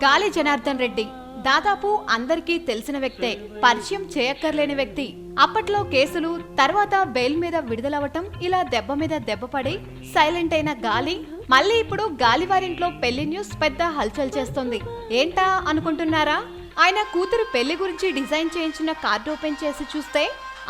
గాలి జనార్దన్ రెడ్డి దాదాపు అందరికీ తెలిసిన వ్యక్తే, పరిచయం చేయక్కర్లేని వ్యక్తి. అప్పట్లో కేసులు, తర్వాత బెయిల్ మీద విడుదలవటం, ఇలా దెబ్బ మీద దెబ్బ పడి సైలెంట్ అయిన గాలి మళ్ళీ ఇప్పుడు గాలివారింట్లో పెళ్లి న్యూస్ పెద్ద హల్చల్ చేస్తుంది. ఏంటా అనుకుంటున్నారా? ఆయన కూతురు పెళ్లి గురించి డిజైన్ చేయించిన కార్డు ఓపెన్ చేసి చూస్తే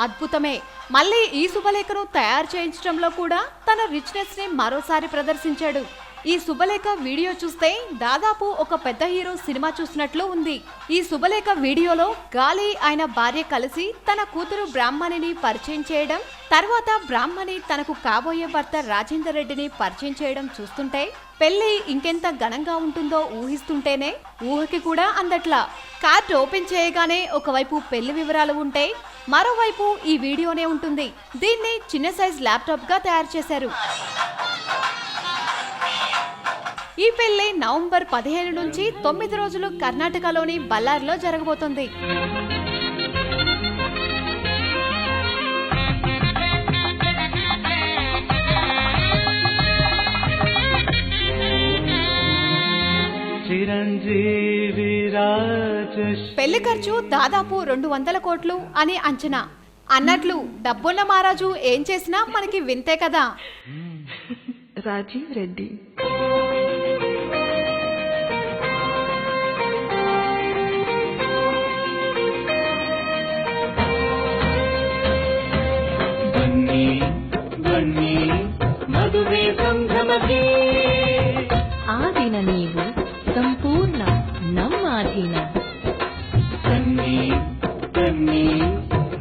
అద్భుతమే. మళ్ళీ ఈ శుభలేఖను తయారు చేయించడంలో కూడా తన రిచ్నెస్ ని మరోసారి ప్రదర్శించాడు. ఈ శుభలేఖ వీడియో చూస్తే దాదాపు ఒక పెద్ద హీరో సినిమా చూసినట్లు ఉంది. ఈ శుభలేఖ వీడియోలో గాలి ఆయన భార్య కలిసి తన కూతురు బ్రాహ్మణిని పరిచయం చేయడం, తర్వాత బ్రాహ్మణి తనకు కాబోయే భర్త రాజేందర్ రెడ్డిని పరిచయం చేయడం చూస్తుంటే పెళ్లి ఇంకెంత ఘనంగా ఉంటుందో ఊహిస్తుంటేనే ఊహకి కూడా అందట్లా. కార్డ్ ఓపెన్ చేయగానే ఒకవైపు పెళ్లి వివరాలు ఉంటే మరోవైపు ఈ వీడియోనే ఉంటుంది. దీన్ని చిన్న సైజ్ ల్యాప్టాప్ గా తయారు చేశారు. ఈ పెళ్లి నవంబర్ 15 నుంచి 9 రోజులు కర్ణాటకలోని బళ్ళారిలో జరగబోతోంది. పెళ్లి ఖర్చు దాదాపు 200 కోట్లు అని అంచనా. అన్నట్లు డబ్బున్న మహారాజు ఏం చేసినా మనకి వింతే కదా. రాజీవ్ రెడ్డి ఆదిన నీవు సంపూర్ణ నమ్మాధీన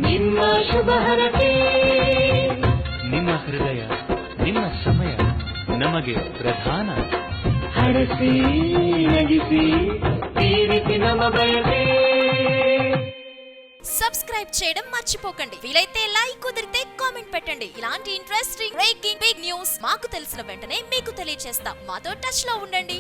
ನಿಮ್ಮ ಶುಭಹರತೆ ನಿಮ್ಮ ಹೃದಯ ನಿಮ್ಮ ಸಮಯ ನಮಗೆ ಪ್ರಧಾನ. ಹರಸಿ ನಗಿಸಿ ತೀರಿಸಿ ನಮ ಬಯಕೆ. సబ్స్క్రైబ్ చేయడం మర్చిపోకండి. వీలైతే లైక్, కుదిరితే కామెంట్ పెట్టండి. ఇలాంటి ఇంట్రెస్టింగ్ బ్రేకింగ్ బిగ్ న్యూస్ మాకు తెలిసిన వెంటనే మీకు తెలియజేస్తాం. మాతో టచ్ లో ఉండండి.